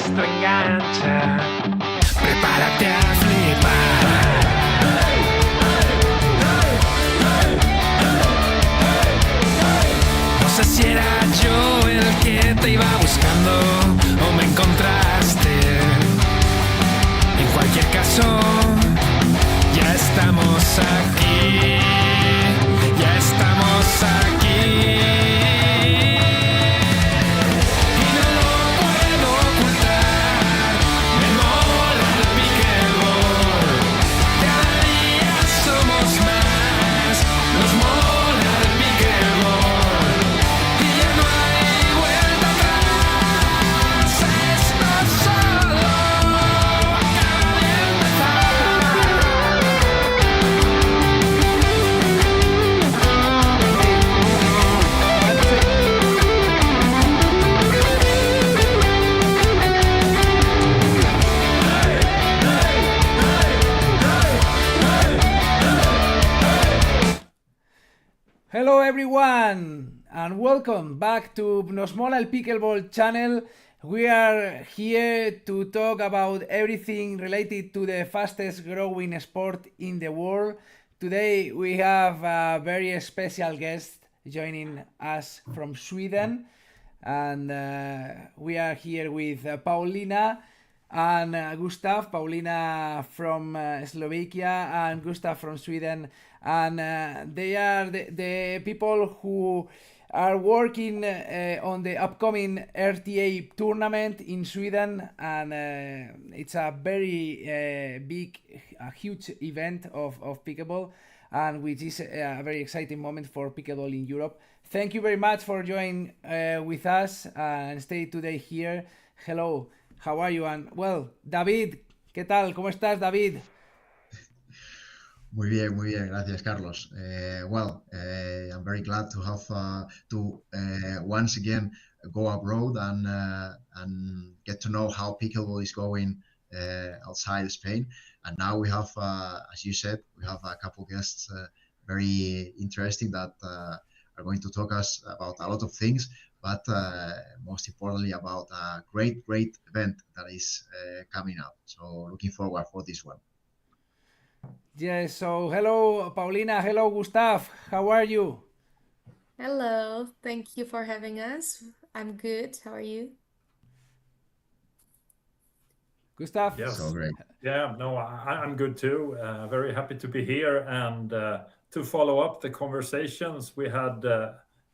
esto engancha. Prepárate a flipar. No sé si era yo el que te iba buscando o me encontraste. En cualquier caso, ya estamos aquí. Ya estamos aquí. Hello everyone and welcome back to Nosmola el Pickleball channel. We are here to talk about everything related to the fastest growing sport in the world. Today we have a very special guest joining us from Sweden, and we are here with Paulina and Gustaf. Paulina from Slovakia and Gustaf from Sweden, and they are the people who are working on the upcoming RTA tournament in Sweden, and it's a very big, a huge event of pickleball, and which is a very exciting moment for pickleball in Europe. Thank you very much for joining with us and stay today here. Hello, how are you? And well, David, ¿qué tal? ¿Cómo estás, David? Muy bien, gracias, Carlos. I'm very glad to have to once again go abroad and get to know how pickleball is going outside Spain. And now we have, as you said, we have a couple guests very interesting that are going to talk us about a lot of things, but most importantly about a great event that is coming up. So looking forward for this one. Yes, so hello Paulina, hello Gustaf, how are you? Hello, thank you for having us. I'm good, how are you? Gustaf? Yes. So great. Yeah, no, I'm good too. Very happy to be here and to follow up the conversations we had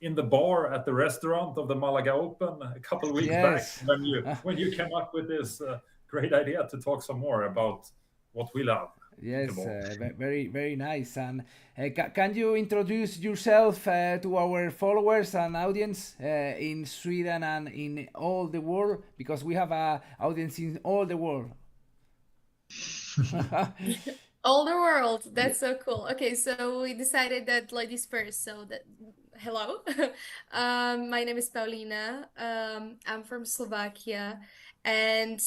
in the bar at the restaurant of the Malaga Open a couple of weeks Yes. back when you came up with this great idea to talk some more about what we love. Yes, very nice. And can you introduce yourself to our followers and audience in Sweden and in all the world? Because we have an audience in all the world. All the world, that's so cool. Okay, so we decided that ladies first, so that hello. My name is Paulina. I'm from Slovakia. And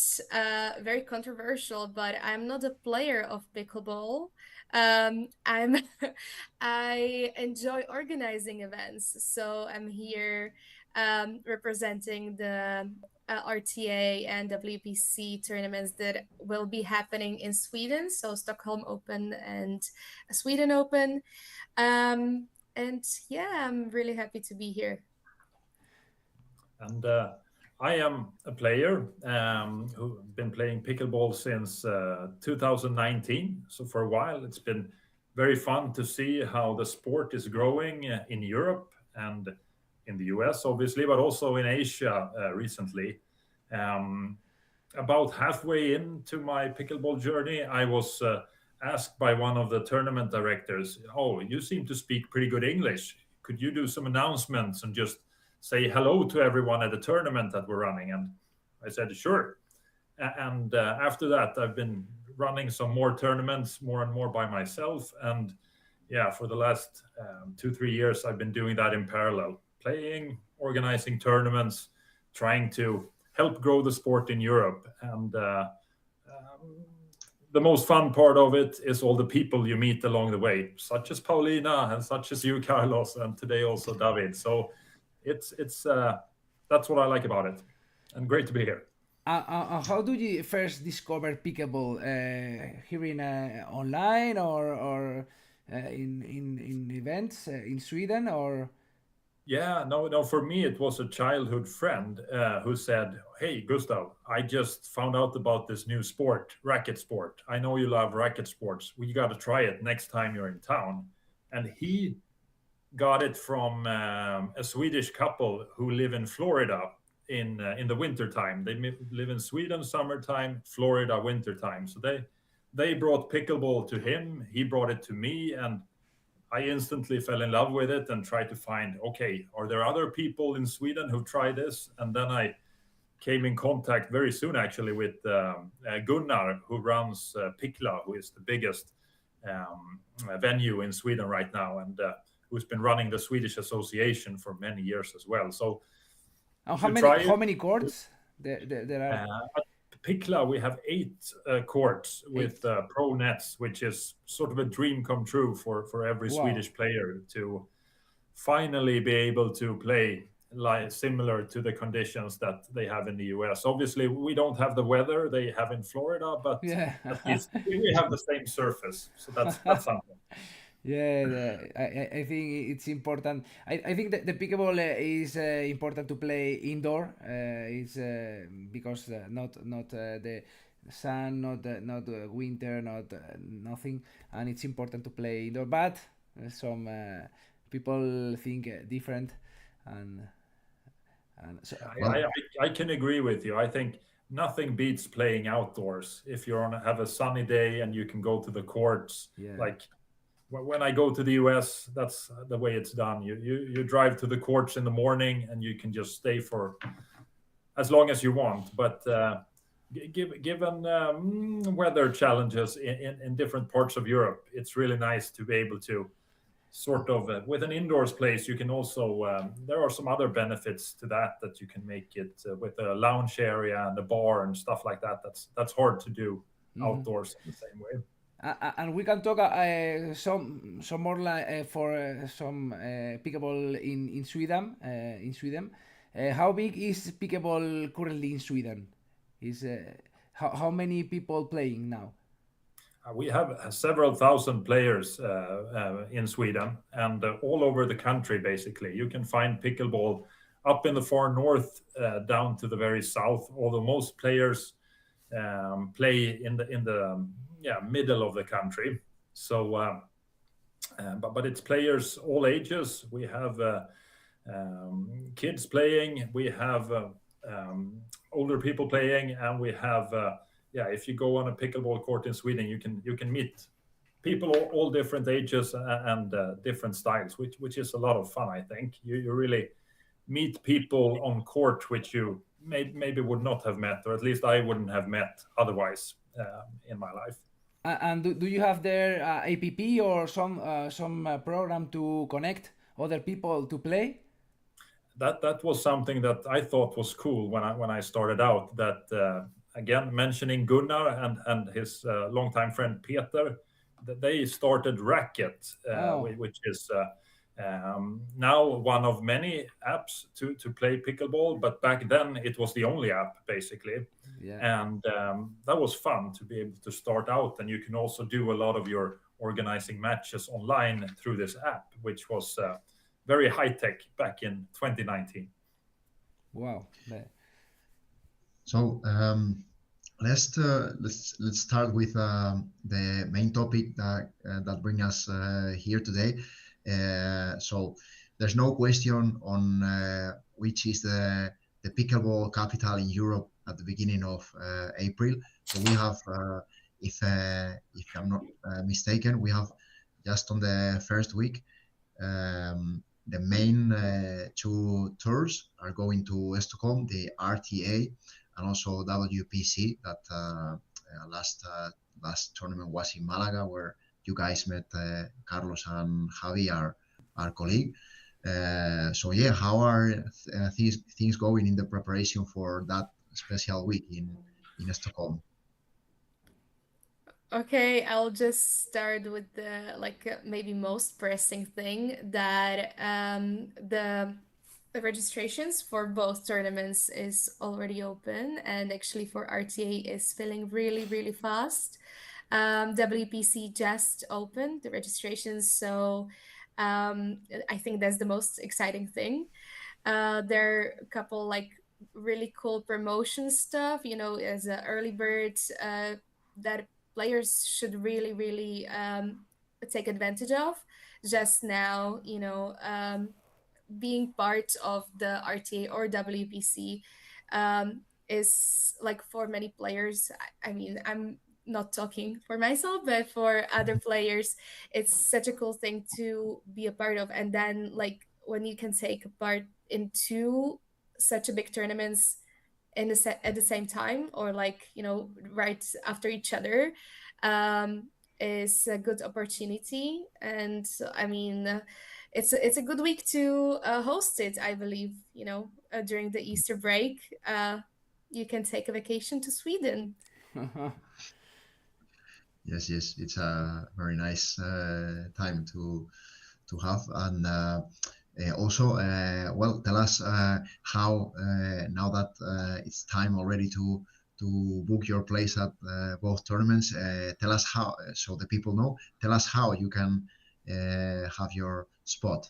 very controversial, but I'm not a player of pickleball. I enjoy organizing events, so I'm here representing the RTA and WPC tournaments that will be happening in Sweden, so Stockholm Open and Sweden Open. And yeah, I'm really happy to be here. And I am a player who's been playing pickleball since 2019. So for a while, it's been very fun to see how the sport is growing in Europe and in the US, obviously, but also in Asia recently. About halfway into my pickleball journey, I was asked by one of the tournament directors, "Oh, you seem to speak pretty good English. Could you do some announcements and just say hello to everyone at the tournament that we're running?" And I said, sure. And after that, I've been running some more tournaments more and more by myself. And yeah, for the last 2-3 years, I've been doing that in parallel, playing, organizing tournaments, trying to help grow the sport in Europe. And the most fun part of it is all the people you meet along the way, such as Paulina and such as you, Carlos, and today also David. So it's that's what I like about it, and great to be here. How do you first discover pickleball? Hearing online or in events in Sweden or? Yeah, no. For me, it was a childhood friend who said, "Hey, Gustav, I just found out about this new sport, racket sport. I know you love racket sports. We got to try it next time you're in town." And he got it from a Swedish couple who live in Florida in the winter time. They live in Sweden summertime, Florida wintertime. So they brought pickleball to him. He brought it to me, and I instantly fell in love with it and tried to find, okay, are there other people in Sweden who try this? And then I came in contact very soon, actually, with Gunnar, who runs Pickla, who is the biggest venue in Sweden right now, and who's been running the Swedish Association for many years as well. So how many courts there are? at Pickla, we have 8 courts with pro nets, which is sort of a dream come true for every Swedish player to finally be able to play like similar to the conditions that they have in the US. Obviously, we don't have the weather they have in Florida, but at least we have the same surface. So that's something. Yeah, I think it's important. I think that the pickleball is important to play indoor. It's because not the sun, not winter, not nothing, and it's important to play indoor. But some people think different, and so. I can agree with you. I think nothing beats playing outdoors. If you're on have a sunny day and you can go to the courts, like when I go to the US, that's the way it's done. You drive to the courts in the morning and you can just stay for as long as you want. But given weather challenges in different parts of Europe, it's really nice to be able to sort of with an indoors place. You can also there are some other benefits to that you can make it with a lounge area and a bar and stuff like that. That's hard to do outdoors in the same way. And we can talk some more for some pickleball in Sweden. How big is pickleball currently in Sweden? Is how many people playing now? We have several thousand players in Sweden and all over the country. Basically, you can find pickleball up in the far north down to the very south. Although most players play in the middle of the country. So, but it's players all ages. We have kids playing. We have older people playing, and we have if you go on a pickleball court in Sweden, you can meet people all different ages and different styles, which is a lot of fun. I think you really meet people on court which you maybe would not have met, or at least I wouldn't have met otherwise in my life. And do you have their app or some program to connect other people to play? That was something that I thought was cool when I started out. That again, mentioning Gunnar and his longtime friend Peter, that they started Racket, which is now one of many apps to play pickleball. But back then it was the only app basically. And that was fun to be able to start out, and you can also do a lot of your organizing matches online through this app, which was very high tech back in 2019. Wow. So let's start with the main topic that brings us here today. So there's no question on which is the pickleball capital in Europe at the beginning of April. So we have, if I'm not mistaken, we have just on the first week, the main 2 tours are going to Estocolmo, the RTA, and also WPC. That last tournament was in Malaga, where you guys met Carlos and Javi, our colleague. So yeah, how are things going in the preparation for that special week in Stockholm? Okay, I'll just start with the maybe most pressing thing that the the registrations for both tournaments is already open, and actually for RTA is filling really, really fast. WPC just opened the registrations, so I think that's the most exciting thing. There are a couple like really cool promotion stuff, as an early bird, that players should really, really take advantage of. Just now, being part of the RTA or WPC is like for many players. I mean, I'm not talking for myself, but for other players, it's such a cool thing to be a part of. And then, like, when you can take part in two such a big tournaments at the same time, or like right after each other, um, is a good opportunity. And I mean, it's a good week to host it. I believe during the Easter break, you can take a vacation to Sweden. Yes, yes, it's a very nice time to have. And also, well, tell us how now that it's time already to book your place at both tournaments. Tell us how, so the people know. Tell us how you can have your spot.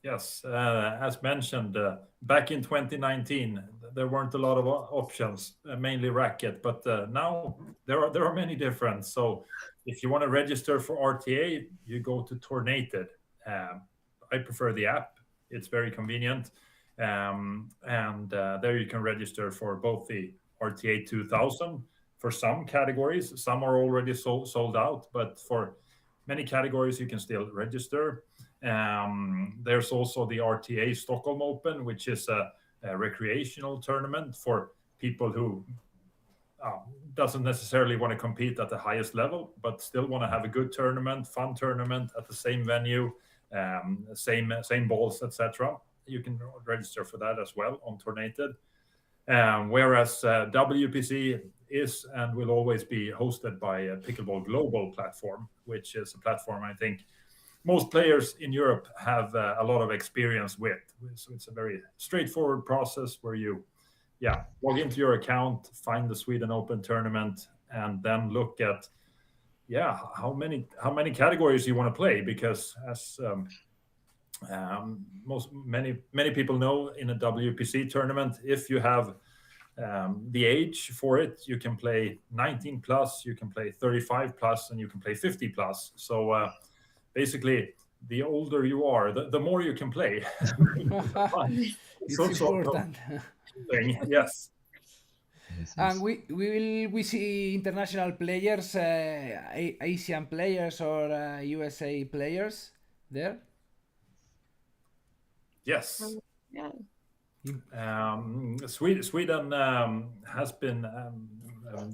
Yes, as mentioned, back in 2019, there weren't a lot of options, mainly racket, but now there are many different. So if you want to register for RTA, you go to Tornated. I prefer the app; it's very convenient, and there you can register for both the RTA 2000 for some categories. Some are already sold out, but for many categories you can still register. There's also the RTA Stockholm Open, which is a recreational tournament for people who doesn't necessarily want to compete at the highest level, but still want to have a good tournament, fun tournament at the same venue, same balls, etc. You can register for that as well on Tornated. Whereas WPC is and will always be hosted by a Pickleball Global platform, which is a platform I think most players in Europe have a lot of experience with. So it's a very straightforward process where you log into your account, find the Sweden Open tournament, and then look at how many categories you want to play, because as many people know, in a WPC tournament, if you have the age for it, you can play 19 plus, you can play 35 plus, and you can play 50 plus. So basically, the older you are, the more you can play. It's important. Yes. And we see international players, Asian players or USA players there. Yes. Yeah. Sweden has been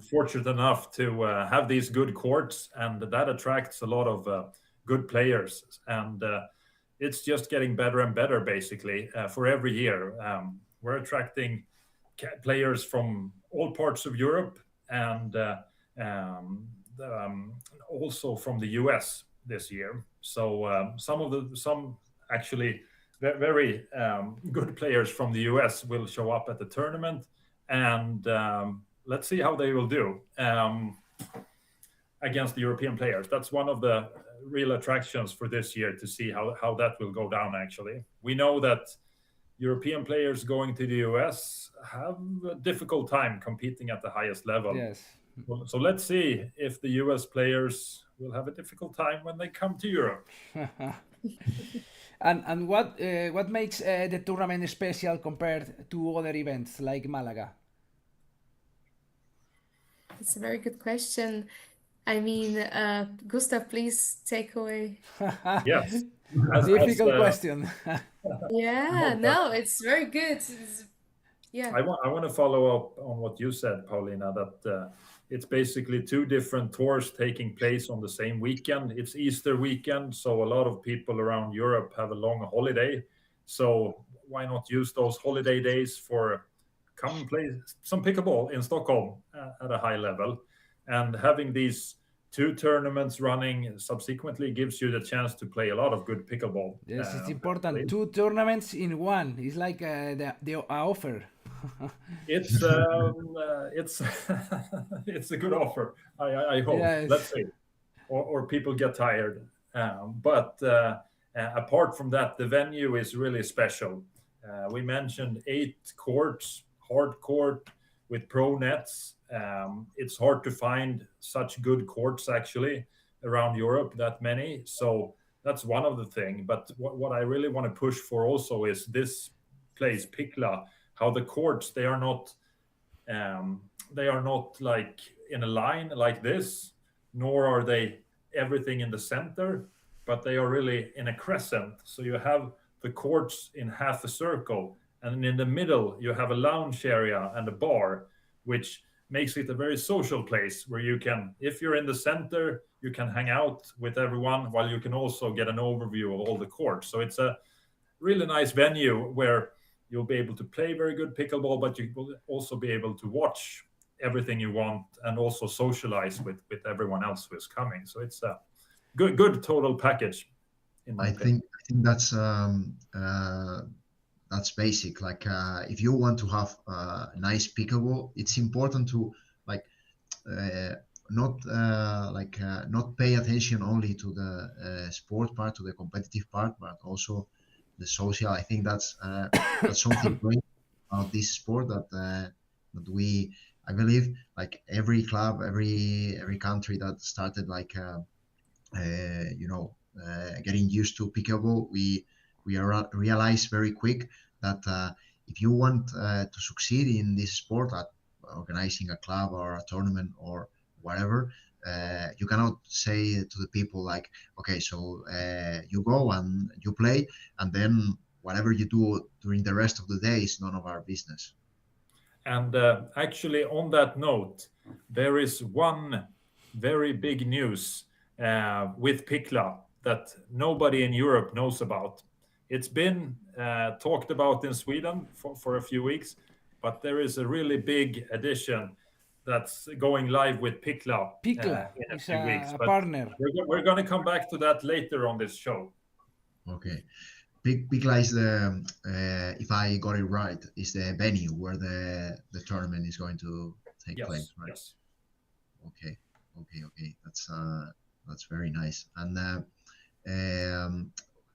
fortunate enough to have these good courts, and that attracts a lot of good players. And it's just getting better and better, basically, for every year. We're attracting players from all parts of Europe, and also from the US this year. So some actually very good players from the US will show up at the tournament, and let's see how they will do against the European players. That's one of the real attractions for this year, to see how that will go down. Actually, we know that European players going to the US have a difficult time competing at the highest level. Yes. So let's see if the US players will have a difficult time when they come to Europe. And what makes the tournament special compared to other events like Malaga? It's a very good question. I mean, Gustaf, please take away. Yes. Difficult question. Yeah, no, it's very good. I want to follow up on what you said, Paulina, that it's basically two different tours taking place on the same weekend. It's Easter weekend, so a lot of people around Europe have a long holiday. So why not use those holiday days for come play some pickleball in Stockholm at a high level? And having these 2 tournaments running subsequently gives you the chance to play a lot of good pickleball. Yes, it's important. 2 tournaments in one. It's like the offer. It's it's a good offer. I hope. Yes. Let's see, or people get tired. But apart from that, the venue is really special. We mentioned 8 courts, hard court with pro nets. It's hard to find such good courts actually around Europe, that many. So that's one of the things. But what I really want to push for also is this place, Pickla, how the courts, they are not like in a line like this, nor are they everything in the center, but they are really in a crescent. So you have the courts in half a circle, and in the middle you have a lounge area and a bar, which makes it a very social place where you can, if you're in the center, you can hang out with everyone while you can also get an overview of all the courts. So it's a really nice venue where you'll be able to play very good pickleball, but you will also be able to watch everything you want and also socialize with everyone else who is coming. So it's a good total package. I think that's basic. Like if you want to have nice pickleball, it's important to like not pay attention only to the sport part, to the competitive part, but also the social. I think that's something great about this sport that I believe like every club, every country that started like getting used to pickleball, we realize very quick that if you want to succeed in this sport, at organizing a club or a tournament or whatever, you cannot say to the people like, okay, so you go and you play, and then whatever you do during the rest of the day is none of our business. And actually, on that note, there is one very big news with Pickla that nobody in Europe knows about. It's been talked about in Sweden for a few weeks, but there is a really big addition that's going live with Pickla in a few weeks. A But partner. we're going to come back to that later on this show. Okay. Pickla is the, if I got it right, is the venue where the tournament is going to take place, right? Yes. Okay. That's very nice. And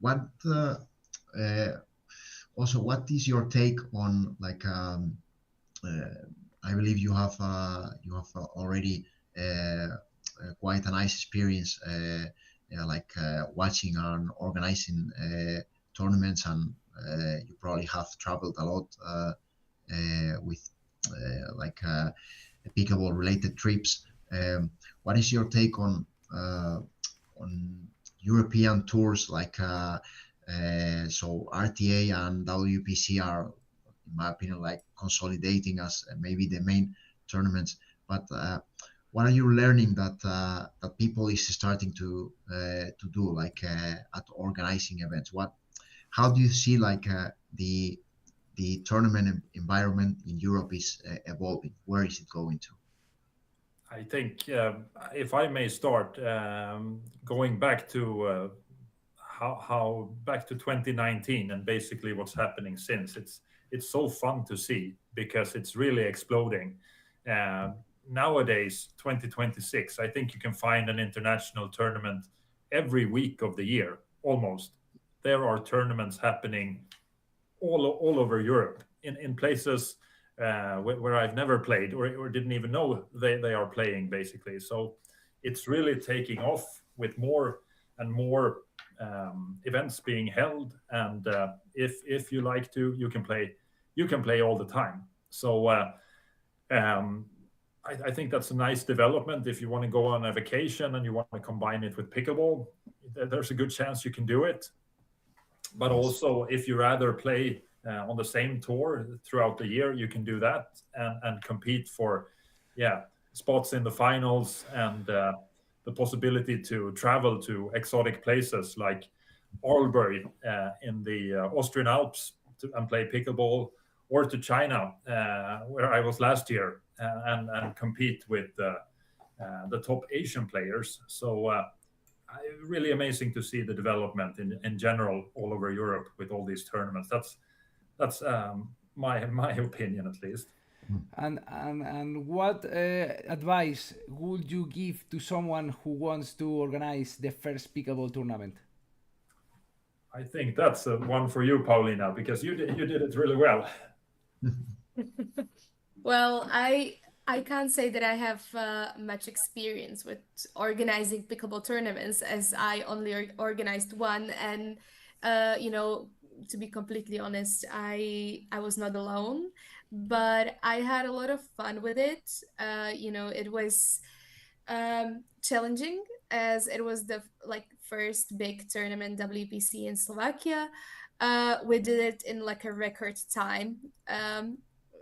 what is your take on like? I believe you have already quite a nice experience, watching and organizing tournaments, and you probably have traveled a lot with pickleball related trips. What is your take on European tours like so RTA and WPC are, in my opinion, like consolidating as maybe the main tournaments, but what are you learning that people is starting to do like at organizing events? How do you see like the tournament environment in Europe is evolving? Where is it going to? I think if I may start, going back to how back to 2019 and basically what's happening since, it's so fun to see because it's really exploding. Nowadays, 2026, I think you can find an international tournament every week of the year, almost. There are tournaments happening all over Europe in places where I've never played or didn't even know they are playing, basically. So it's really taking off with more and more events being held, and if you like to, you can play all the time. So I think that's a nice development. If you want to go on a vacation and you want to combine it with pickleball, there's a good chance you can do it. But also, if you rather play on the same tour throughout the year, you can do that and compete for spots in the finals and the possibility to travel to exotic places like Arlberg in the Austrian Alps and play pickleball, or to China where I was last year and compete with the top Asian players. So really amazing to see the development in general all over Europe with all these tournaments. That's my opinion at least. And what advice would you give to someone who wants to organize the first pickleball tournament? I think that's one for you, Paulina, because you did it really well. Well, I can't say that I have much experience with organizing pickleball tournaments, as I only organized one, and you know, to be completely honest, I was not alone, but I had a lot of fun with it. You know, it was challenging as it was the like first big tournament WPC in Slovakia. We did it in like a record time.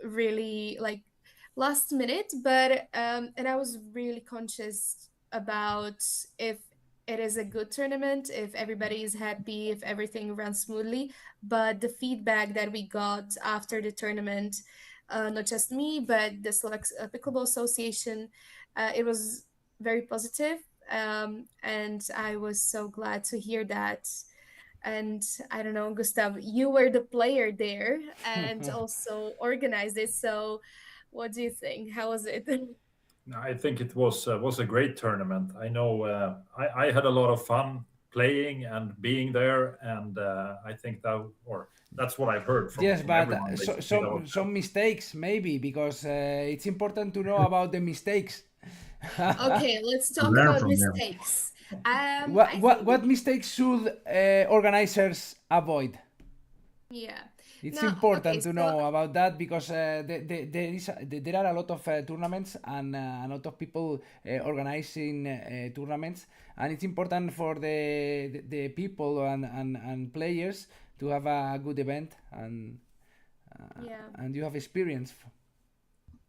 Really like last minute, but and I was really conscious about if it is a good tournament, if everybody is happy, if everything runs smoothly. But the feedback that we got after the tournament, not just me, but the Slovak Pickleball Association, it was very positive. And I was so glad to hear that. And I don't know, Gustaf, you were the player there and also organized it. So what do you think? How was it? I think it was a great tournament. I know I had a lot of fun playing and being there, and I think that's what I've heard from, Yes, from but everyone. some mistakes maybe, because it's important to know about the mistakes. Okay, let's talk learn about from them. mistakes. What mistakes should organizers avoid? Yeah. It's No, okay, important to so know about that, because there are a lot of tournaments and a lot of people organizing tournaments, and it's important for the people and players to have a good event, yeah. and you have experience.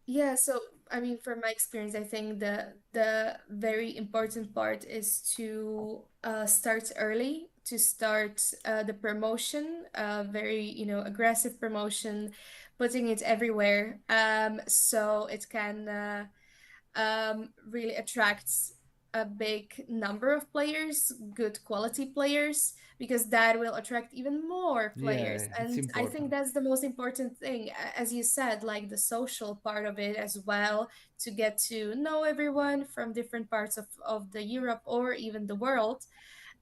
Yeah, so I mean, from my experience, I think the very important part is to start early, to start the promotion, very, you know, aggressive promotion, putting it everywhere, so it can really attracts a big number of players, good quality players, because that will attract even more players. Yeah, it's And I think important. that's the most important thing, as you said, like the social part of it as well, to get to know everyone from different parts of the Europe or even the world,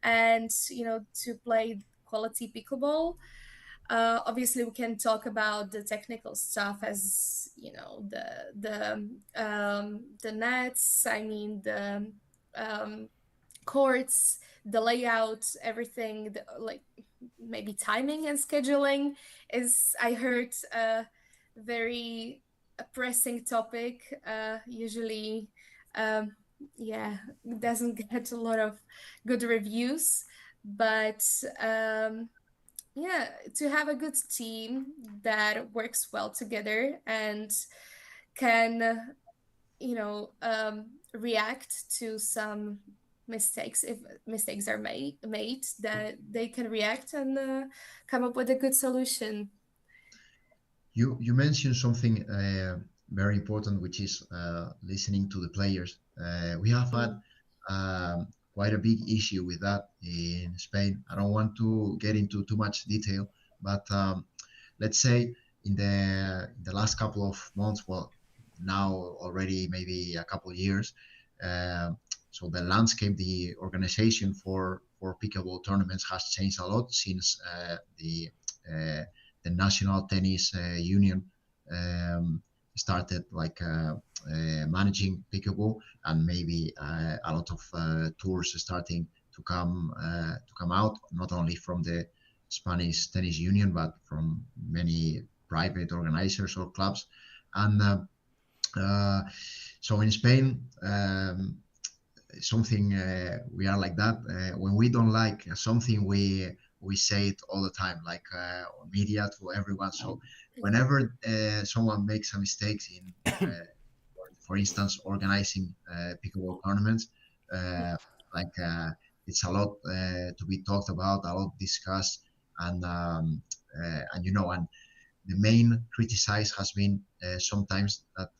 and you know, to play quality pickleball. Obviously, we can talk about the technical stuff, as you know, the nets. I mean, the um, courts, the layout, everything. Like maybe timing and scheduling is, I heard, a very pressing topic. Usually, um, yeah, doesn't get a lot of good reviews, but. Yeah, to have a good team that works well together and can, you know, react to some mistakes. If mistakes are made, that they can react and come up with a good solution. You mentioned something very important, which is listening to the players. We have had quite a big issue with that in Spain. I don't want to get into too much detail, but let's say in the last couple of months, well, now already maybe a couple of years. Uh, so the landscape, the organization for pickleball tournaments has changed a lot since uh, the National Tennis Union um, started like managing pickleball, and maybe a lot of tours starting to come out, not only from the Spanish Tennis Union, but from many private organizers or clubs. And so in Spain, something we are like that. When we don't like something, we say it all the time, like on media to everyone. So whenever someone makes a mistake in, for instance, organizing pickleball tournaments, uh, like it's a lot to be talked about, a lot discussed, and you know, and the main criticized has been sometimes that.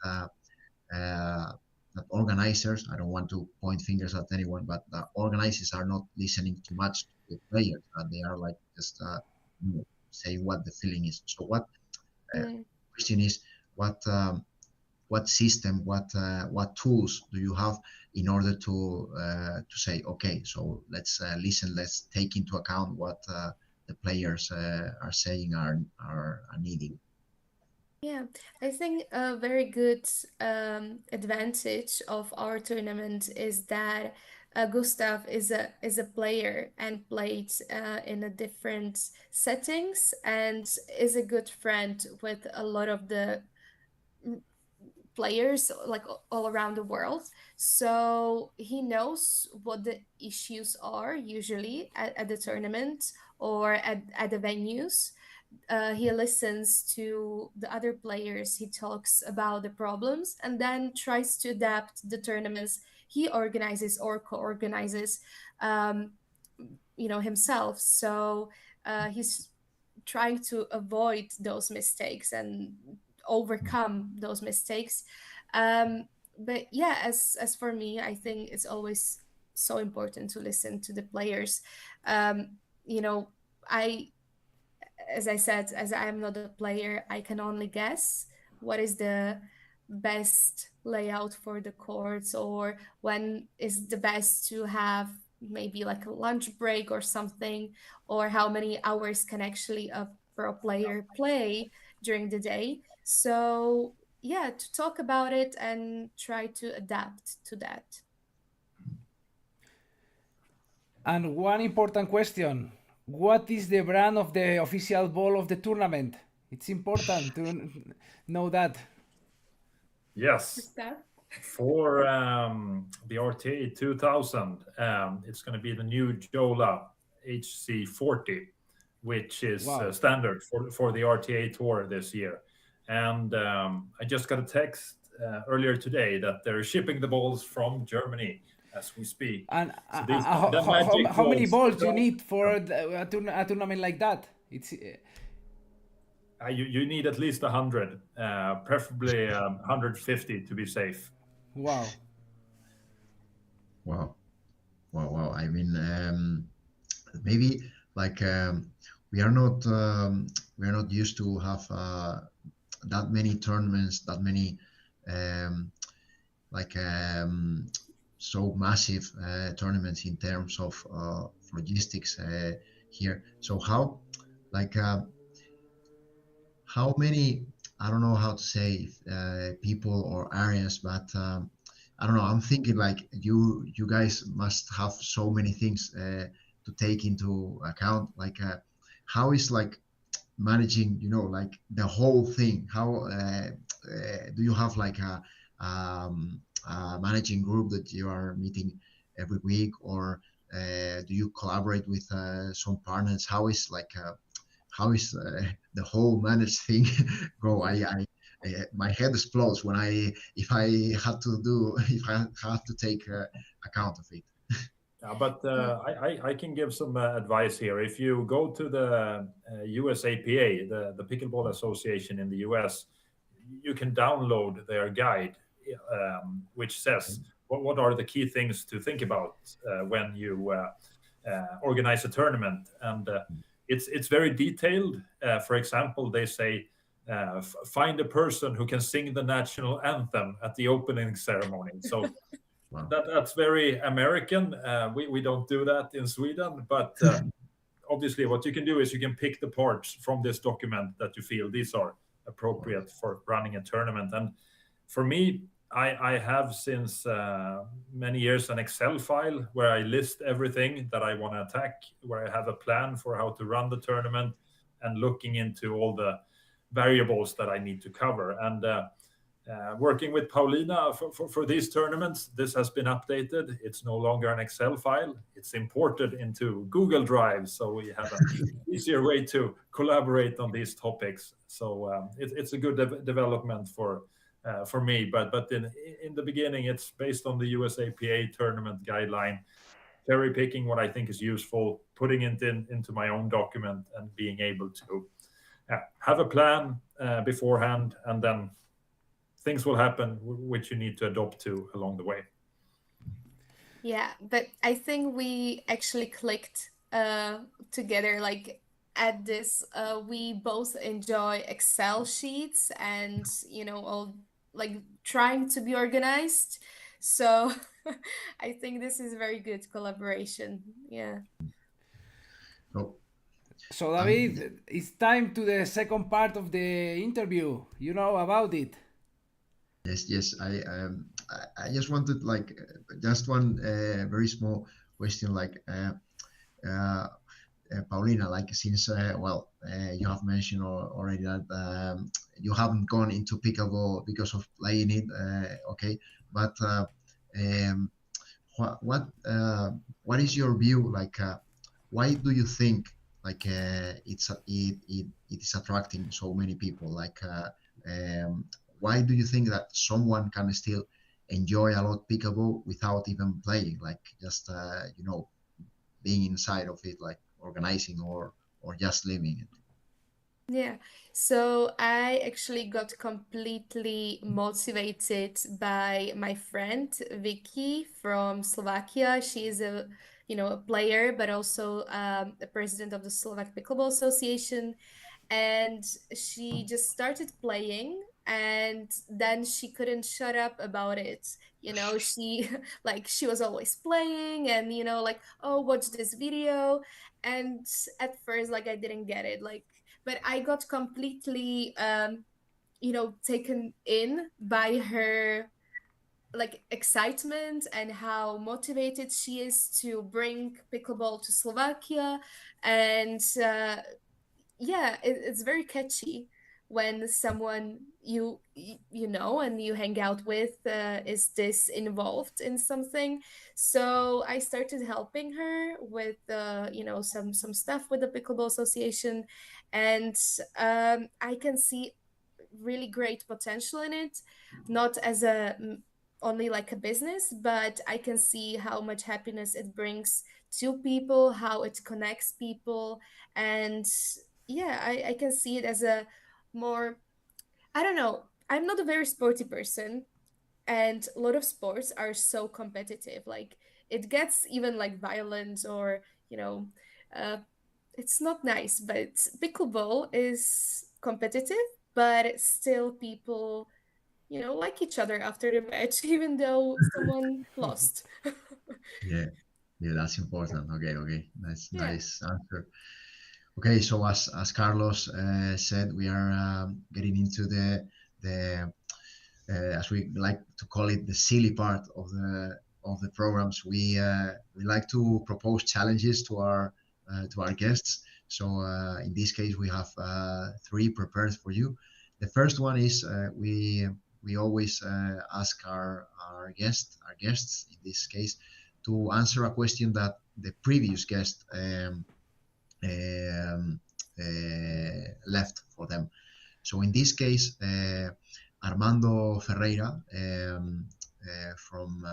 Uh, that organizers, I don't want to point fingers at anyone, but the organizers are not listening too much to the players. They are like just saying what the feeling is. So what question is, what system, what tools do you have in order to say, okay, so let's listen, let's take into account what the players are saying, are needing. Yeah, I think a very good advantage of our tournament is that Gustaf is a player and played in a different settings and is a good friend with a lot of the players like all around the world. So he knows what the issues are usually at the tournament or at the venues. He listens to the other players, he talks about the problems, and then tries to adapt the tournaments he organizes or co-organizes, um, himself. So he's trying to avoid those mistakes and overcome those mistakes. But yeah, as for me, I think it's always so important to listen to the players. Um, you know, I as I said, as I am not a player, I can only guess what is the best layout for the courts or when is the best to have maybe like a lunch break or something, or how many hours can actually a pro player play during the day. So, yeah, to talk about it and try to adapt to that. And one important question: what is the brand of the official ball of the tournament? It's important to know that. Yes. Gustaf? For the RTA 2000, it's going to be the new Jola HC40, which is Wow. standard for the RTA Tour this year. And I just got a text earlier today that they're shipping the balls from Germany as we speak. And So the magic how many balls do you don't- need for a tournament like that? It's you need at least 100, preferably 150 to be safe. wow. Wow, wow. I mean, maybe like we are not used to have that many tournaments, that many um, like so massive tournaments in terms of logistics here. So like how many, I don't know how to say, people or areas, but I don't know, I'm thinking like you guys must have so many things to take into account, like how is like managing, like the whole thing, how do you have like a managing group that you are meeting every week, or do you collaborate with some partners? How is the whole managed thing go? My head explodes when if I have to take account of it. But I can give some advice here. If you go to the USAPA, the Pickleball Association in the US, you can download their guide, which says what are the key things to think about when you organize a tournament. And it's very detailed. For example, they say, find a person who can sing the national anthem at the opening ceremony. So Wow. that's very American. We don't do that in Sweden, but obviously what you can do is you can pick the parts from this document that you feel these are appropriate for running a tournament. And for me, I have since many years an Excel file where I list everything that I want to attack, where I have a plan for how to run the tournament and looking into all the variables that I need to cover. And working with Paulina for these tournaments, this has been updated. It's no longer an Excel file. It's imported into Google Drive, so we have an easier way to collaborate on these topics. So it's a good development for me. But in the beginning, it's based on the USAPA tournament guideline, cherry picking what I think is useful, putting it into my own document, and being able to have a plan beforehand, and then things will happen which you need to adopt to along the way. Yeah, but I think we actually clicked together. Like at this, we both enjoy Excel sheets and all like trying to be organized. So I think this is very good collaboration. Yeah. So, So, um, David, it's time to the second part of the interview. You know about it. yes. I just wanted like just one very small question, like Paulina, like since you have mentioned already that you haven't gone into pickleball because of playing it, okay, but um, what is your view? Like, why do you think like it is attracting so many people? Like, why do you think that someone can still enjoy a lot pickleball without even playing? Like, just being inside of it, like organizing or just living it. Yeah, so I actually got completely motivated by my friend Vicky from Slovakia. She is a player, but also the president of the Slovak Pickleball Association. And she just started playing, and then she couldn't shut up about it. She like she was always playing, and like, oh, watch this video. And at first, like, I didn't get it, like, but I got completely taken in by her like excitement and how motivated she is to bring pickleball to Slovakia. And yeah, it's very catchy when someone you know and you hang out with is this involved in something. So I started helping her with some stuff with the Pickleball Association. And I can see really great potential in it, not as only like a business, but I can see how much happiness it brings to people, how it connects people. And yeah, I can see it as a more, I don't know, I'm not a very sporty person, and a lot of sports are so competitive, like it gets even like violent, or uh, it's not nice. But pickleball is competitive, but still people like each other after the match even though someone lost. Yeah, yeah, that's important. Okay, Yeah. nice answer. Okay, so as Carlos said, we are getting into the as we like to call it, the silly part of the programs. We like to propose challenges to our guests. So in this case, we have three prepared for you. The first one is we always ask our guests in this case to answer a question that the previous guest um, left for them. So in this case, Armando Ferreira from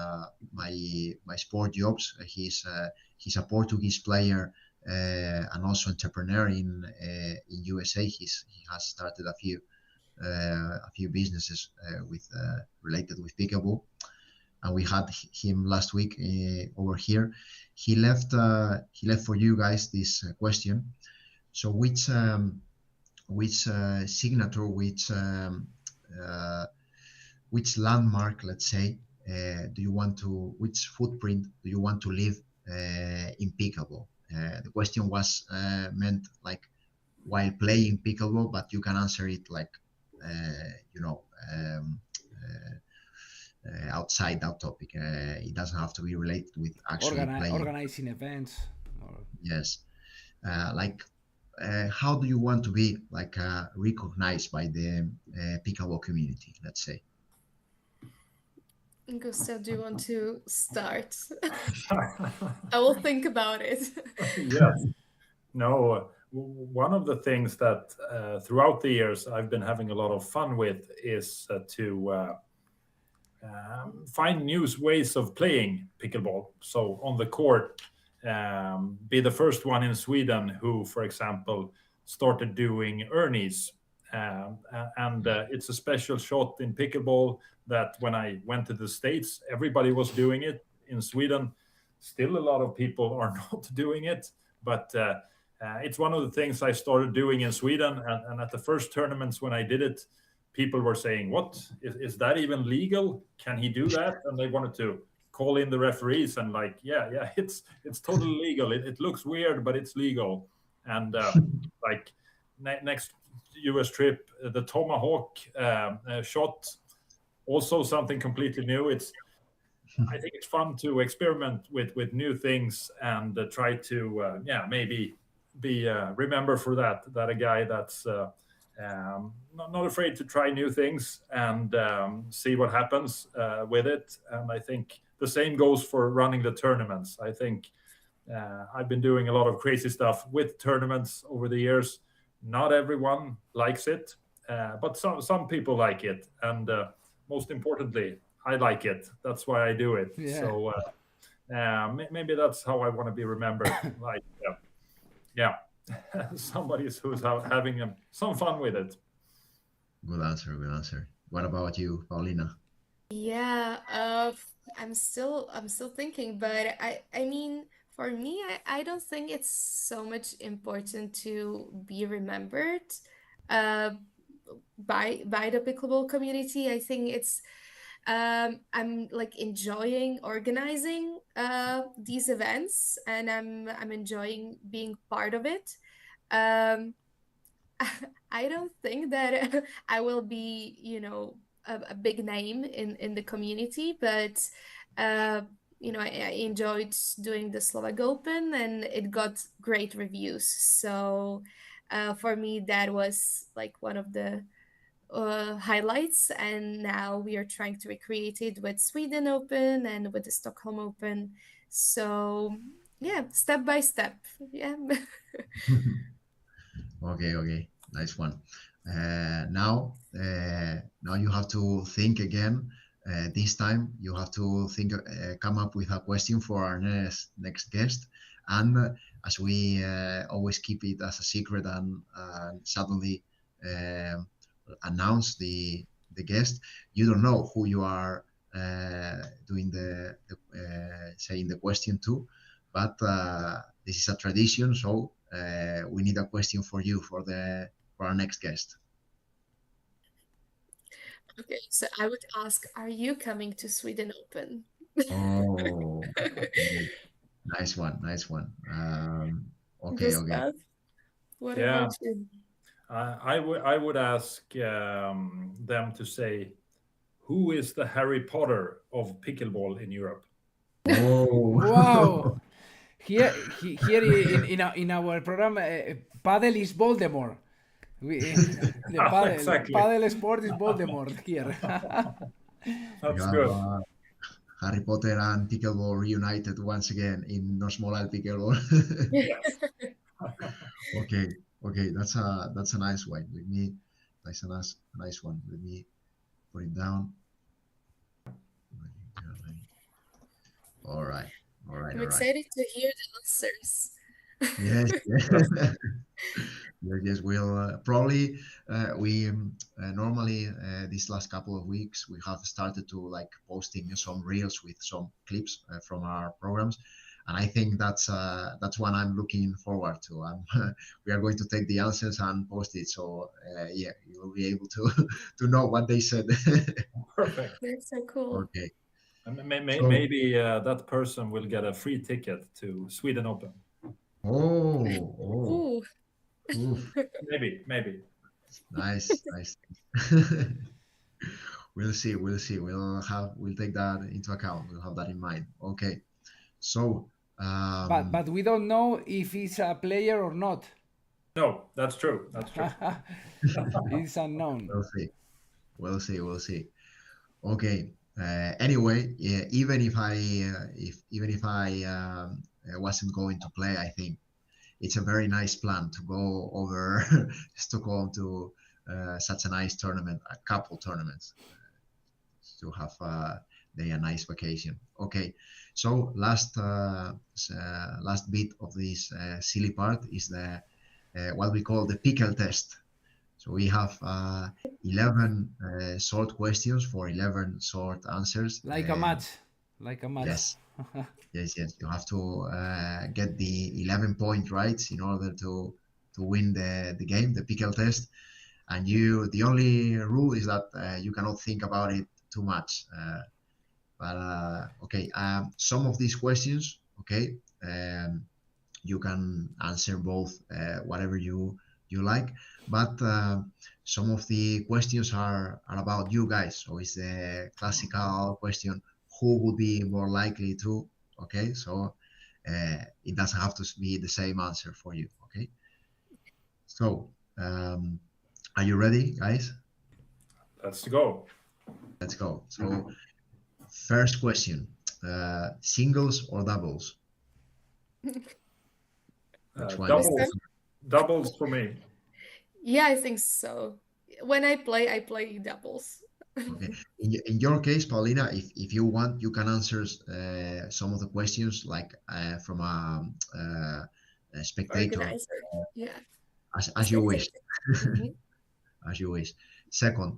my sport jobs. He's a Portuguese player and also entrepreneur in USA. He has started a few businesses with related with pickleball, and we had him last week over here. He left for you guys this question. So which signature, which landmark, let's say, which footprint do you want to leave in pickleball? The question was meant like while playing pickleball, but you can answer it like, you know, outside that topic. It doesn't have to be related with actually playing. Organizing events. Yes. Like, how do you want to be like recognized by the pickleball community, let's say? Gustaf, do you want to start? I will think about it. Yes. No, one of the things that throughout the years I've been having a lot of fun with is to find new ways of playing pickleball. So on the court, be the first one in Sweden who, for example, started doing Ernies and it's a special shot in pickleball that when I went to the States, everybody was doing it. In Sweden, still a lot of people are not doing it, but it's one of the things I started doing in Sweden. And at the first tournaments when I did it, people were saying, "What is that even legal? Can he do that?" And they wanted to call in the referees and like, yeah, it's totally legal. It looks weird, but it's legal. And like next US trip, the tomahawk shot, also something completely new. I think it's fun to experiment with new things and try to maybe be remember for that a guy that's not afraid to try new things and see what happens with it. And I think the same goes for running the tournaments. I think I've been doing a lot of crazy stuff with tournaments over the years. Not everyone likes it, but some people like it, and most importantly, I like it. That's why I do it. Yeah. So maybe that's how I want to be remembered. Like, somebody who's having some fun with it. Good answer. What about you, Paulina? Yeah, I'm still thinking, but I mean, for me, I don't think it's so much important to be remembered uh by the pickleball community. I think it's I'm like enjoying organizing these events, and I'm enjoying being part of it. Um I don't think that I will be, a big name in the community, but uh, I enjoyed doing the Slovak Open, and it got great reviews. So for me, that was like one of the highlights. And now we are trying to recreate it with Sweden Open and with the Stockholm Open. So yeah, step by step. Yeah. Okay, nice one. Now you have to think again. This time you have to think, come up with a question for our next guest. And as we always keep it as a secret and suddenly announce the guest, you don't know who you are doing the saying the question to, but this is a tradition, so we need a question for you for our next guest. Okay, so I would ask, are you coming to Sweden Open? Oh, nice one. Okay. Gustaf, what Yeah. about you? I would ask them to say, who is the Harry Potter of pickleball in Europe? Oh, Wow. Here in our program, paddle is Voldemort. The paddle, Exactly. paddle sport is Voldemort here. That's you good. have Harry Potter and pickleball reunited once again in Nosmolal Pickleball. Yes. Okay, that's a nice one. Let me, that's a nice one. Let me put it down. All right. I'm excited to hear the answers. Yes. Yes, we'll probably we normally these last couple of weeks we have started to like posting some reels with some clips from our programs, and I think that's one I'm looking forward to. We are going to take the answers and post it, so yeah, you will be able to to know what they said. Perfect. That's so cool. Okay. And maybe that person will get a free ticket to Sweden Open. Oh. Ooh. Oof. Maybe. Nice. We'll see. We'll take that into account. We'll have that in mind. Okay. So, But we don't know if he's a player or not. No, that's true. It's unknown. We'll see. Okay. Anyway, yeah, even if I wasn't going to play, I think it's a very nice plan to go over Stockholm to such a nice tournament, a couple tournaments, to have a nice vacation. Okay, so last bit of this silly part is the what we call the pickle test. So we have 11 short questions for 11 short answers. Like a match. Like a match. Yes. Yes. You have to get the 11 point rights in order to win the game, the pickle test. And the only rule is that you cannot think about it too much. Okay, some of these questions, okay, you can answer both whatever you like, but some of the questions are about you guys. So it's the classical question: who would be more likely to? Okay, so it doesn't have to be the same answer for you. Okay, so are you ready, guys? Let's go. Let's go. So first question: singles or doubles? Which one? Doubles for me. Yeah, I think so. When I play doubles. Okay. In your case, Paulina, if you want, you can answer some of the questions like from a spectator, Organizer. Yeah. as you wish. Mhm. As you wish. Second,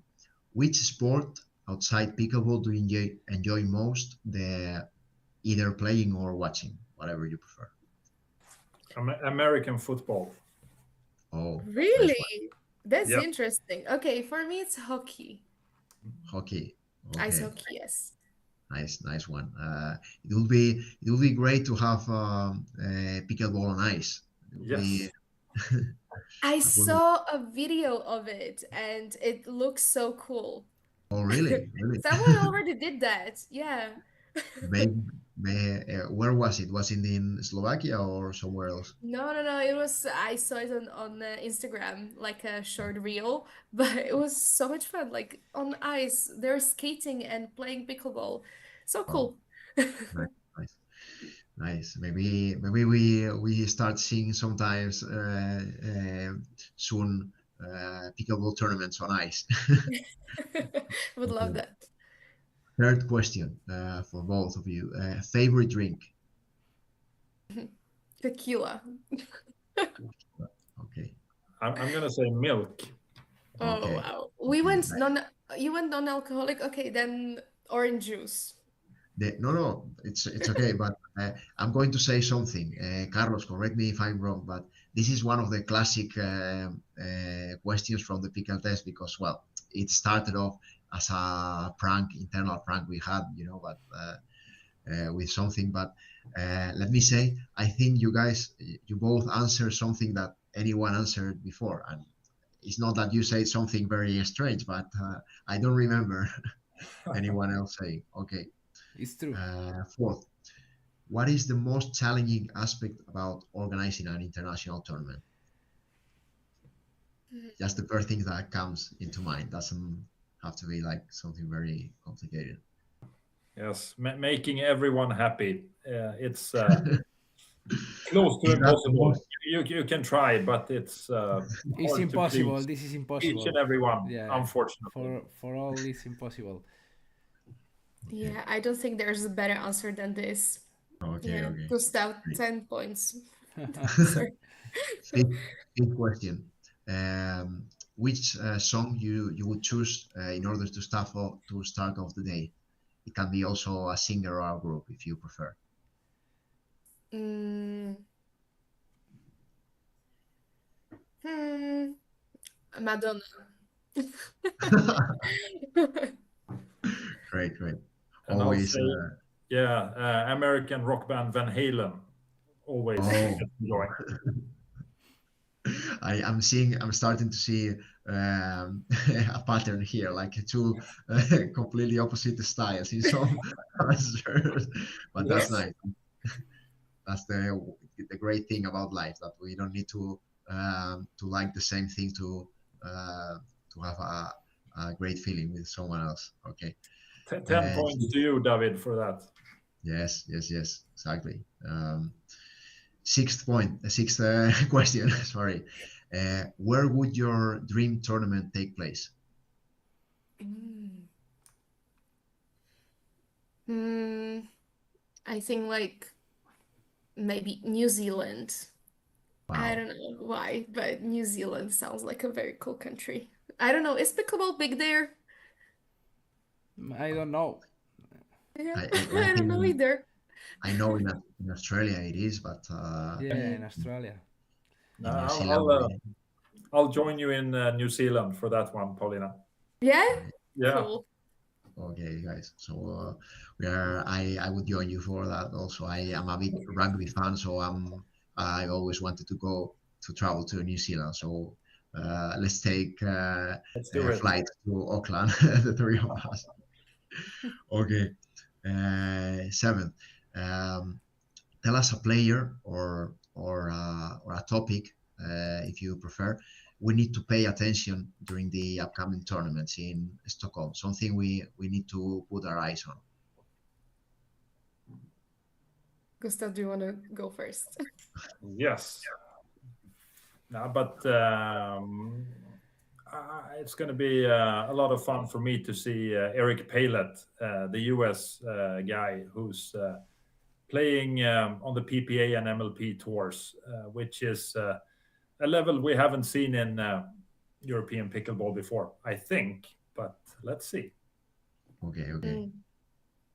which sport outside pickleball do you enjoy most? Either playing or watching, whatever you prefer. American football. Oh, nice one. Really? That's Yep. interesting. Okay, for me it's hockey. Hockey. Ice Okay. hockey, yes. Nice one. It will be great to have pickleball on ice. It will be, Yes. I that will be- saw a video of it and it looks so cool. oh, really? Someone already did that. Yeah. Maybe, where was it? Was it in Slovakia or somewhere else? No. I saw it on Instagram, like a short reel, but it was so much fun. Like on ice, they're skating and playing pickleball. So Oh, cool. nice. Nice. Maybe we start seeing sometimes soon pickleball tournaments on ice. Would love Okay. that. Third question for both of you. Favorite drink? Tequila. Okay. I'm gonna say milk. Oh Okay. wow. You went non-alcoholic? Okay, then orange juice. No, it's okay. But I'm going to say something. Carlos, correct me if I'm wrong, but this is one of the classic questions from the pickle test because, well, it started off as a prank, internal prank we had, but with something. But let me say, I think you guys, you both answered something that anyone answered before, and it's not that you say something very strange, but I don't remember anyone else saying. Okay. It's true. Fourth, what is the most challenging aspect about organizing an international tournament? Just the first thing that comes into mind. Doesn't have to be like something very complicated. Yes, making everyone happy. It's close to Is that the impossible. most? You can try, but it's It's hard to impossible. please This is each impossible. and everyone. Yeah. Unfortunately. For all, it's impossible. Yeah, I don't think there's a better answer than this. Okay. Yeah, Gustaf, Great. 10 points. Sorry. Fifth question. Which song you would choose in order to start off the day? It can be also a singer or a group if you prefer. Mm, hmm, Madonna. Great. And I'll Always. say, yeah, American rock band Van Halen. Always Oh. enjoy. I'm starting to see a pattern here, like two completely opposite styles in some answers, but that's Yes. nice. That's the great thing about life, that we don't need to like the same thing to have a great feeling with someone else. Okay. 10 points to you, David, for that. Yes, exactly. Sixth question. Sorry. Where would your dream tournament take place? I think like maybe New Zealand. I Wow. don't know why, but New Zealand sounds like a very cool country. I don't know. Is pickleball big there? I don't know. Yeah, I I don't think know either. I know in Australia it is, but Yeah, in Australia. No, in New I'll Zealand, I'll join you in New Zealand for that one, Paulina. Yeah? Yeah. Cool. okay, guys. So I would join you for that. Also, I am a big rugby fan, so I always wanted to go to travel to New Zealand. So let's take Let's do a it. flight to Auckland, the three of us. Okay. Seventh. Um, Tell us a player or a topic, if you prefer. We need to pay attention during the upcoming tournaments in Stockholm. Something we need to put our eyes on. Gustav, do you want to go first? Yes. No, but it's going to be a lot of fun for me to see Eric Palet, the US guy who's playing on the PPA and MLP tours, which is a level we haven't seen in European pickleball before, I think. But let's see. Okay. Mm.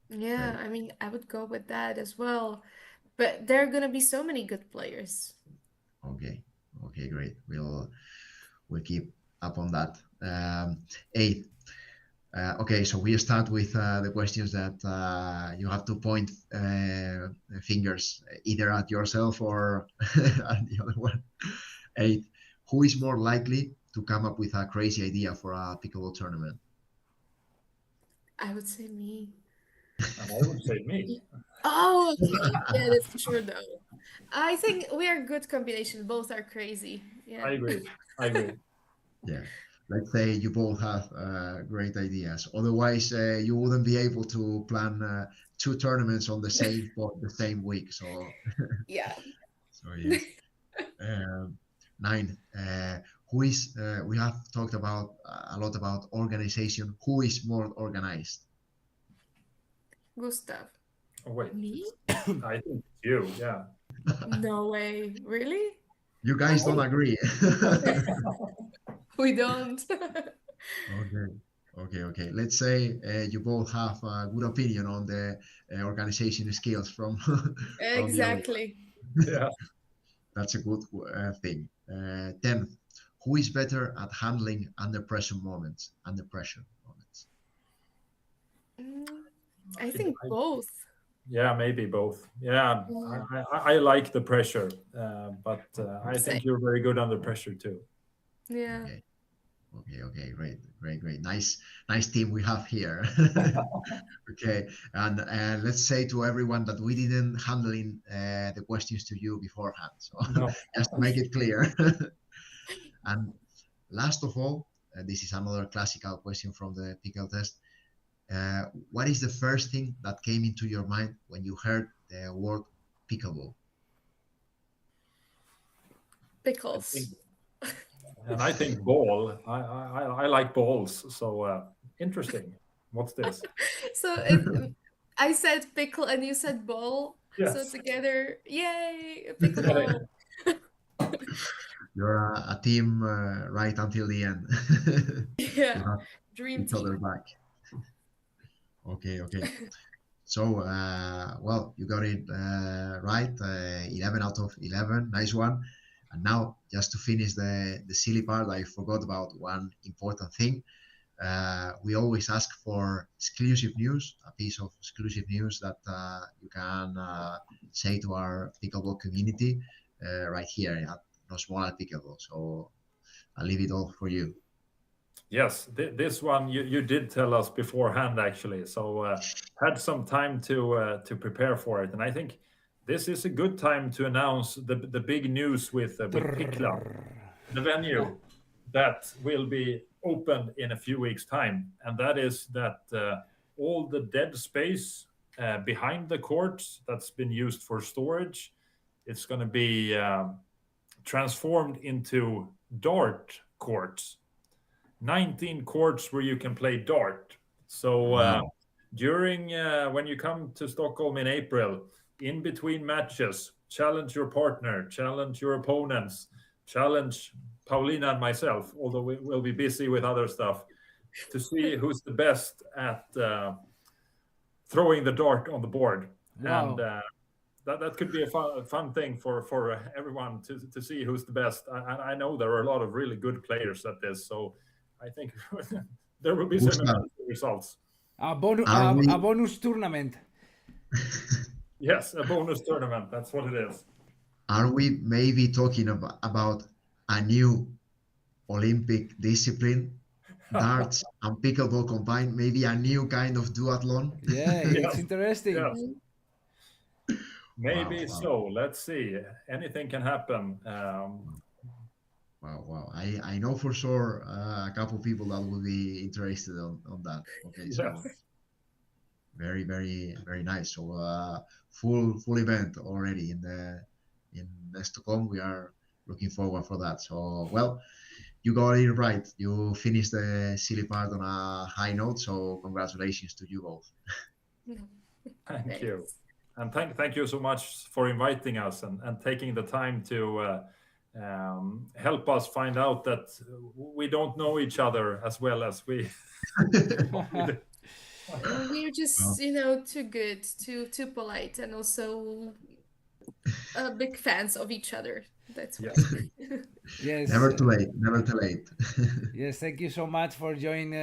Yeah, Great. I mean, I would go with that as well. But there are gonna be so many good players. Okay, great. We'll keep up on that. Eighth. Okay, so we start with the questions that you have to point fingers either at yourself or at the other one. Eighth. Who is more likely to come up with a crazy idea for a pickleball tournament? I would say me. And I would say me. Oh, okay. Yeah, that's true though. I think we are a good combination. Both are crazy. Yeah. I agree. I agree. Yeah. Let's say you both have great ideas. Otherwise, you wouldn't be able to plan two tournaments on the same week. So, Yeah. so yeah. Nine. Who is? We have talked about a lot about organization. Who is more organized? Gustav. Oh, wait. Me? I think it's you. Yeah. No way. Really? You guys don't agree. We don't. Okay. Let's say you both have a good opinion on the organization skills from from the other. Exactly. Yeah. That's a good thing. 10th, who is better at handling under pressure moments? Mm, I think both. Yeah, maybe both. Yeah, Mm, I like the pressure, but I Same. think you're very good under pressure too. Yeah. Okay. Great. Nice team we have here. Okay, and let's say to everyone that we didn't handling the questions to you beforehand, so No. just to make it clear. And last of all, this is another classical question from the pickle test. What is the first thing that came into your mind when you heard the word pickleball? Pickles. And I think ball. I like balls. So interesting. What's this? So I said pickle and you said ball. So Yes. together, yay, pickleball. You're a team right until the end. You Yeah, have dream each other team. back. Okay. So, well, you got it right. 11 out of 11. Nice one. And now, just to finish the silly part, I forgot about one important thing. We always ask for exclusive news, a piece of exclusive news that you can say to our pickleball community right here at No Small Pickleball. So I'll leave it all for you. Yes, this one you did tell us beforehand, actually. So had some time to prepare for it, and I think this is a good time to announce the big news with Pickla, the venue that will be open in a few weeks' time, and that is that all the dead space behind the courts that's been used for storage, it's going to be transformed into dart courts. 19 courts where you can play dart. So Wow. during when you come to Stockholm in April, in between matches, challenge your partner, challenge your opponents, challenge Paulina and myself, although we will be busy with other stuff, to see who's the best at throwing the dart on the board. Wow. And that could be a fun thing for everyone to see who's the best. I know there are a lot of really good players at this, so I think there will be some Gustaf. amazing results. A Are we- bonus tournament. Yes, a bonus tournament. That's what it is. Are we maybe talking about a new Olympic discipline, darts and pickleball combined? Maybe a new kind of duathlon? Yeah, it's Yes. interesting. Yes. Maybe Wow. so. Let's see. Anything can happen. Wow. I know for sure a couple people that will be interested on that. Okay, so Yes. very, very, very nice. So full event already in Estocolmo. We are looking forward for that. So well, you got it right. You finished the silly part on a high note. So congratulations to you both. Thank you. And thank you so much for inviting us and taking the time to help us find out that we don't know each other as well as we. We're just, too good, too polite, and also big fans of each other. That's why. Yes. Yes. Never too late. Never too late. Yes, thank you so much for joining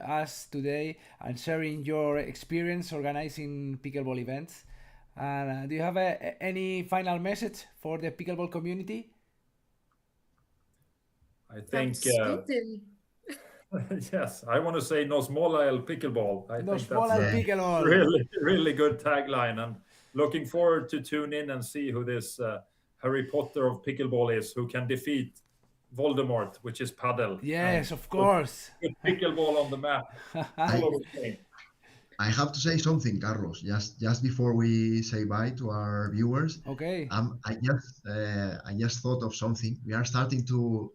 us today and sharing your experience organizing pickleball events. And do you have any final message for the pickleball community? I think Sweden. yes. I want to say Nos mola el pickleball. I Nos think mola that's el a pickleball. really good tagline, and looking forward to tune in and see who this Harry Potter of pickleball is, who can defeat Voldemort, which is paddle. Yes, of course. Put pickleball on the map. All over Spain. I have to say something, Carlos. Just before we say bye to our viewers, Okay. I just thought of something. We are starting to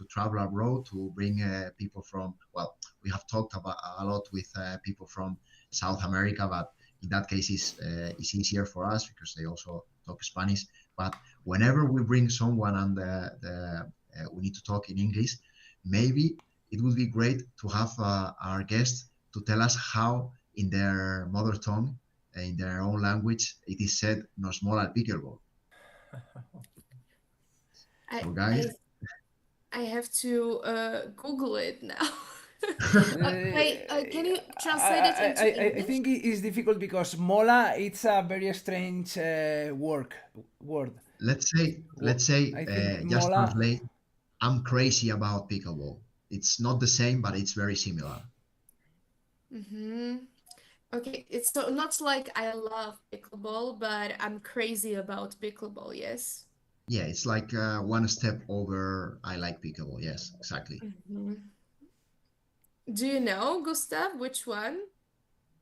travel abroad to bring people from. Well, we have talked about a lot with people from South America, but in that case, it's easier for us because they also talk Spanish. But whenever we bring someone and we need to talk in English, maybe it would be great to have our guests to tell us how, in their mother tongue, in their own language, it is said "Nos mola el pickleball." So, guys, I have to Google it now. Can you translate it into I English? think it is difficult because mola, it's a very strange word. let's say I think just mola- translate. I'm crazy about pickleball. It's not the same, but it's very similar. Mm-hmm. Okay, it's so not like I love pickleball, but I'm crazy about pickleball, yes. Yeah, it's like one step over. I like pickleball. Yes, exactly. Mhm. Do you know, Gustaf, which one?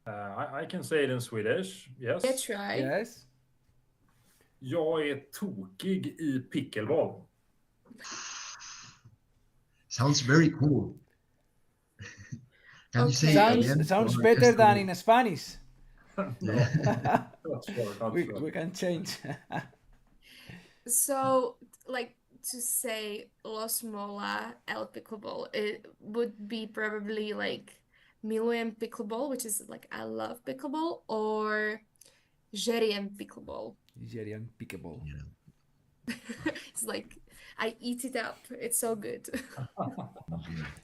I can say it in Swedish. Yes. Yeah, try. Yes. Jag är tokig i pickleball. Sounds very cool. Can you say it Okay. again? Sounds Or better just than to- in Spanish. No, Yeah. not sure. Not We sure. can change. So, like to say Los Mola El Pickleball, it would be probably like Milujem Pickleball, which is like I love pickleball, or Žerjem Pickleball. Nigerian pickleball. Yeah. It's like I eat it up. It's so good.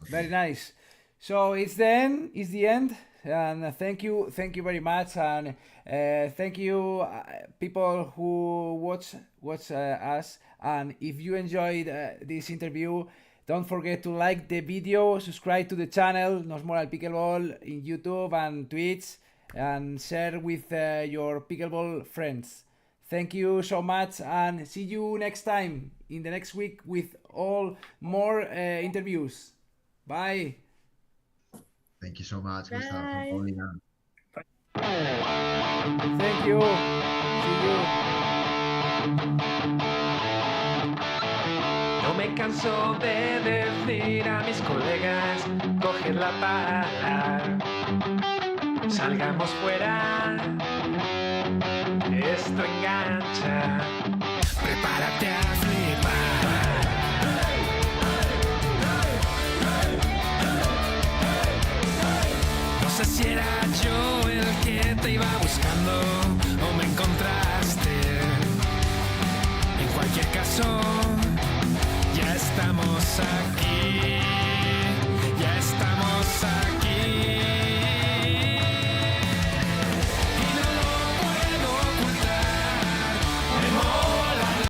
Very nice. So it's the end. It's the end. And thank you very much. And thank you, people who watch us. And if you enjoyed this interview, don't forget to like the video, subscribe to the channel Nos Mola el Pickleball in YouTube and Twitch, and share with your pickleball friends. Thank you so much, and see you next time in the next week with all more interviews. Bye. Thank you so much, Gustaf Bye. and Paulina. Thank you. See you. No me canso de decir a mis colegas, cogen la pala, salgamos fuera. esto engancha. Prepárate a flipar. No sé si era yo el que te iba buscando o me encontraste. En cualquier caso, ya estamos aquí.